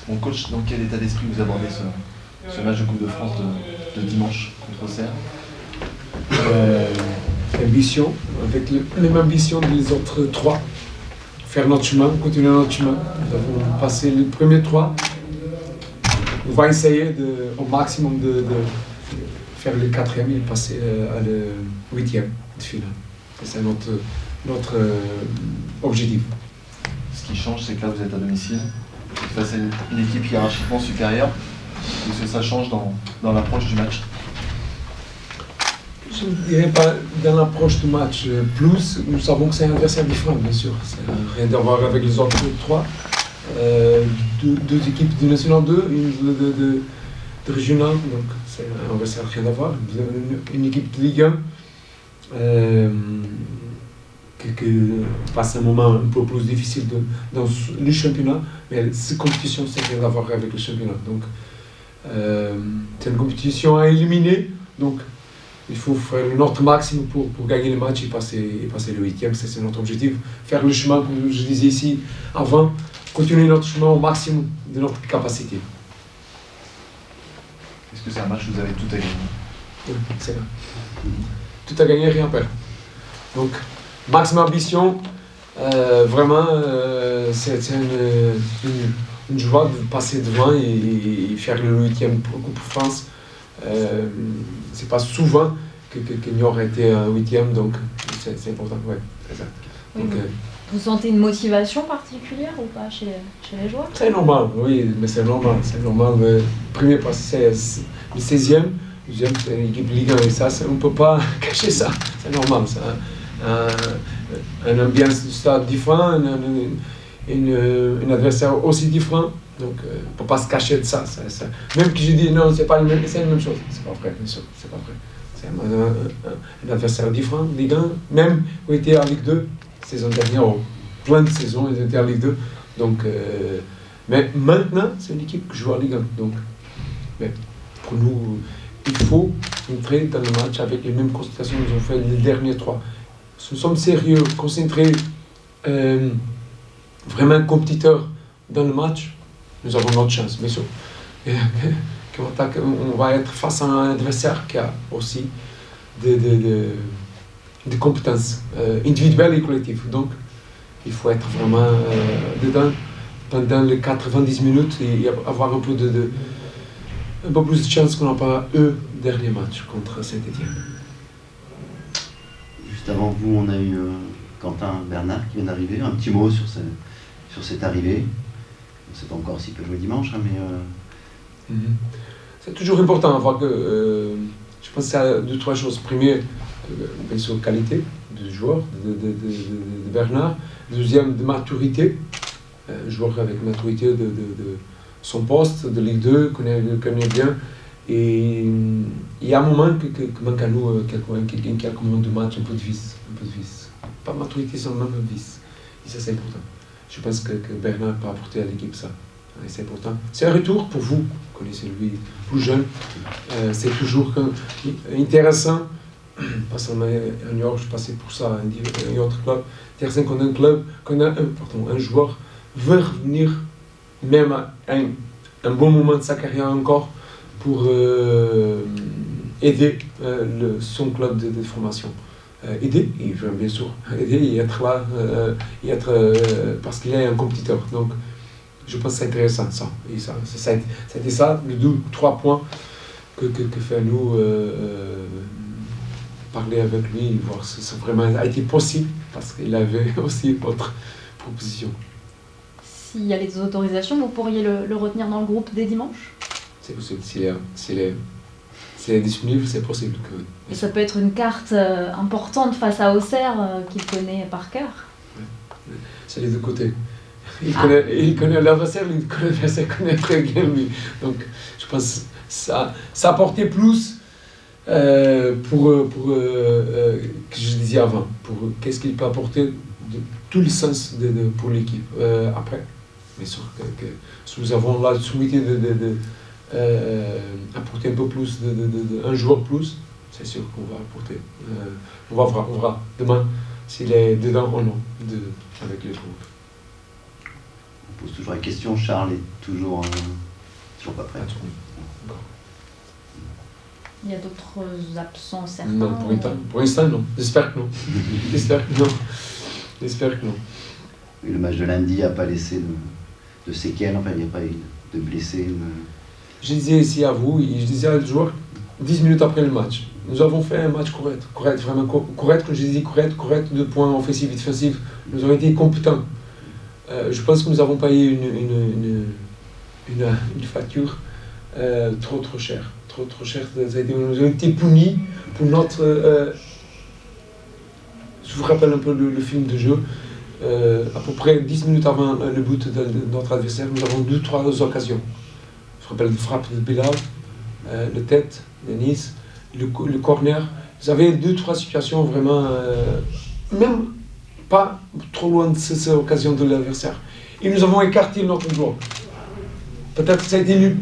Mon coach, dans quel état d'esprit vous abordez ce match de Coupe de France de dimanche contre Auxerre? Ambition, avec la même ambition des autres trois. Faire notre chemin, continuer notre chemin. Nous avons passé les premiers trois. On va essayer au maximum de faire le quatrième et passer à le huitième de finale. C'est notre objectif. Ce qui change, c'est que là, vous êtes à domicile, face à une équipe hiérarchiquement supérieure. Est-ce que ça change dans l'approche du match? Je ne dirais pas dans l'approche du match. Plus, nous savons que c'est un adversaire différent, bien sûr. Ça n'a rien à voir avec les autres trois. Deux équipes de National 2, une de Régional, donc c'est un adversaire rien à voir. Une équipe de Ligue 1 qui passe un moment un peu plus difficile dans le championnat, mais cette compétition, c'est rien à voir avec le championnat. Donc, c'est une compétition à éliminer, donc il faut faire notre maximum pour gagner le match et passer le huitième, c'est notre objectif. Faire le chemin, comme je disais ici avant, continuer notre chemin au maximum de notre capacité. Est-ce que c'est un match où vous avez tout à gagner? Oui, c'est vrai. Tout à gagner, rien à perdre. Donc, maximum ambition, vraiment, c'est une joie de passer devant et faire le huitième pour Coupe de France. C'est pas souvent qu'il y aurait été un huitième, donc c'est important. Ouais, exact. Oui, donc, vous sentez une motivation particulière ou pas chez les joueurs? C'est normal, oui, mais c'est normal. Le premier passe, c'est le 16e, le deuxième, c'est l'équipe Ligue 1, et ça, on ne peut pas cacher ça. C'est normal. C'est une ambiance du stade différent, un adversaire aussi différent. Donc, on ne peut pas se cacher de ça. Même que je dis non, c'est la même chose. C'est pas vrai, bien sûr, c'est pas vrai. C'est un adversaire différent, Ligue 1, même quand il était en Ligue 2, saison dernière, plein de saisons, ils étaient en Ligue 2. Donc, mais maintenant, c'est une équipe qui joue en Ligue 1. Donc, mais pour nous, il faut entrer dans le match avec les mêmes consultations que nous avons fait les derniers trois. Si nous sommes sérieux, concentrés, vraiment compétiteurs dans le match, nous avons notre chance, bien sûr. On va être face à un adversaire qui a aussi des compétences individuelles et collectives. Donc, il faut être vraiment dedans pendant les 90 minutes et avoir un peu plus de chance qu'on n'a pas eux dernier match contre Saint-Étienne. Juste avant vous, on a eu Quentin Bernard qui vient d'arriver. Un petit mot sur cette arrivée. On ne sait pas encore s'il peut jouer dimanche, hein, mais... C'est toujours important, voir que je pense que c'est deux, trois choses. Premier, bien sûr, qualité du joueur, de Bernard. Deuxième, de maturité. Joueur avec maturité de son poste, de Ligue 2, connaît bien. Et il y a un moment que manque à nous, quelques moments de match, un peu de vice. Pas maturité, c'est même un vice. Et ça, c'est important. Je pense que Bernard peut apporter à l'équipe ça. Et c'est important. C'est un retour pour vous, vous connaissez lui plus jeune. C'est toujours intéressant, parce qu'en York, je passais pour ça, un autre club. Intéressant qu'on a un club, un joueur veut revenir, même à un bon moment de sa carrière encore, pour aider son club de formation. Aider, et bien sûr, aider et être là, parce qu'il est un compétiteur. Donc, je pense que c'est intéressant, ça. Et c'était ça, les 2 ou 3 points que fait nous parler avec lui et voir si ça vraiment a été possible, parce qu'il avait aussi autre proposition. S'il y a les autorisations, vous pourriez le retenir dans le groupe dès dimanche? C'est possible, s'il est disponible, c'est possible. Et ça peut être une carte importante face à Auxerre, qu'il connaît par cœur. Ouais. C'est les deux côtés. Il connaît l'adversaire, l'adversaire connaît très bien lui. Donc, je pense que ça apportait plus pour que je disais avant, pour qu'est-ce qu'il peut apporter de tout le sens pour l'équipe. Après, bien sûr que si nous avons la soumission apporter un peu plus, un joueur plus, c'est sûr qu'on va apporter. On verra demain s'il est dedans ou non avec les groupes. pose toujours la question. Charles est toujours pas prêt. Il y a d'autres absents certains? Non, pour l'instant, non. J'espère que non. J'espère que non. J'espère que non. Et le match de lundi n'a pas laissé de séquelles, enfin, il n'y a pas eu de blessés. Je disais ici à vous, et je disais aux joueurs, 10 minutes après le match, nous avons fait un match correct, vraiment correct, comme je disais, correct, de points offensifs et défensifs. Nous avons été compétents. Je pense que nous avons payé une facture trop chère. Trop cher. Nous avons été punis pour notre... je vous rappelle un peu le film de jeu. À peu près 10 minutes avant le but de notre adversaire, nous avons 2-3 occasions. Je me rappelle la frappe de Bilal, la tête de Nice, le corner. Vous avez 2-3 situations vraiment, même pas trop loin de ces occasions de l'adversaire. Et nous avons écarté notre bloc. Peut-être que ça a été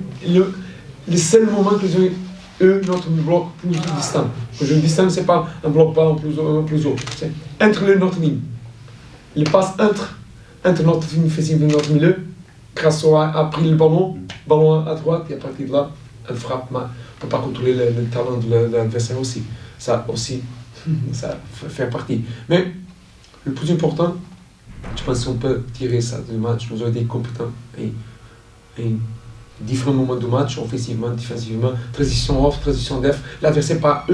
le seul moment que nous avons notre bloc plus distant. Quand je dis distant, ce n'est pas un bloc bas en plus haut. C'est entre notre ligne. Le passe entre notre ligne offensive et notre milieu. Crasso a pris le ballon à droite, et à partir de là, elle frappe. On ne peut pas contrôler le talent de l'adversaire aussi. Ça aussi, ça fait partie. Mais le plus important, je pense qu'on peut tirer ça du match. Nous avons été compétents et différents moments du match, offensivement, défensivement, transition off, transition def. L'adversaire pas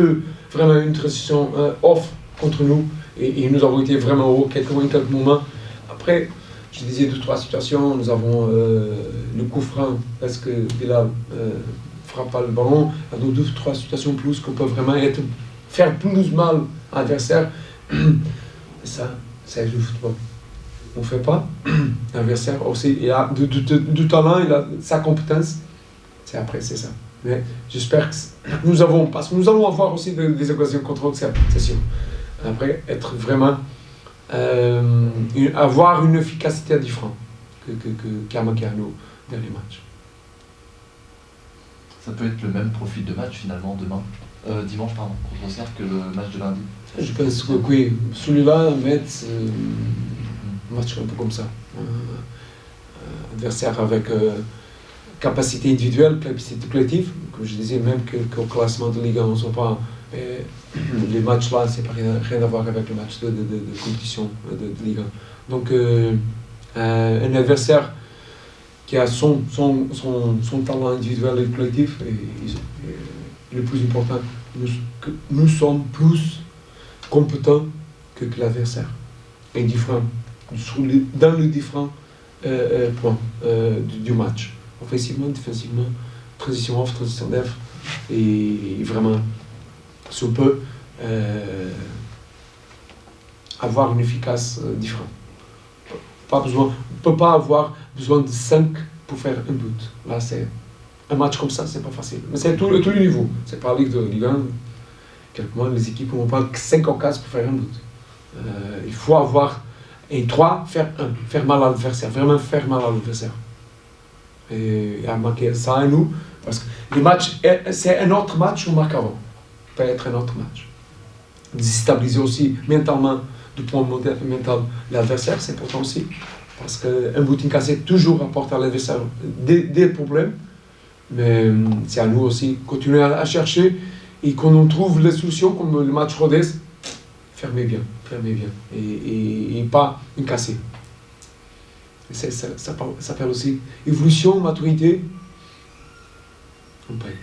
vraiment une transition off contre nous et nous avons été vraiment haut quelques moments. Après, je disais 2-3 situations, nous avons le coup franc parce que Bilal frappe pas le ballon, il y a 2-3 situations plus qu'on peut vraiment faire plus mal à l'adversaire. Ça joue le football. On ne fait pas. L'adversaire aussi, il a du talent, il a sa compétence. C'est ça. Mais j'espère que nous allons avoir aussi des occasions contre c'est sûr. Après, être vraiment, avoir une efficacité différente qu'a manqué à nos derniers matchs. Ça peut être le même profil de match finalement dimanche contre Auxerre que le match de lundi. Je pense que oui. Celui-là, Metz, match un peu comme ça. Adversaire avec capacité individuelle, capacité collective. Comme je disais, même qu'au classement de Ligue 1, on ne soit pas. Les matchs là, c'est pas rien à voir avec le match de compétition de Ligue 1. Donc, un adversaire qui a son talent individuel et collectif, et le plus important, nous sommes plus compétents que l'adversaire. Et différents. Dans les différents points du match. Offensivement, défensivement, transition off, transition def. Et vraiment, si on peut avoir une efficace différente. On ne peut pas avoir besoin de 5 pour faire un but. Là, c'est un match comme ça, c'est pas facile. Mais c'est tous les niveaux. C'est pas Ligue 2, Ligue 1. Quelquefois, les équipes n'ont pas 5 occasions pour faire un but. Il faut avoir. Et 3, faire mal à l'adversaire, vraiment faire mal à l'adversaire. Et à marquer ça à nous, parce que les matchs, c'est un autre match qu'on marque avant. Peut être un autre match. Déstabiliser aussi mentalement, du point de vue mental, l'adversaire, c'est important aussi. Parce qu'un but cassé toujours apporte à l'adversaire des problèmes. Mais c'est à nous aussi continuer à chercher et qu'on trouve les solutions, comme le match Rodez. Fermez bien, et pas une cassée. Ça parle aussi évolution, maturité. On paye.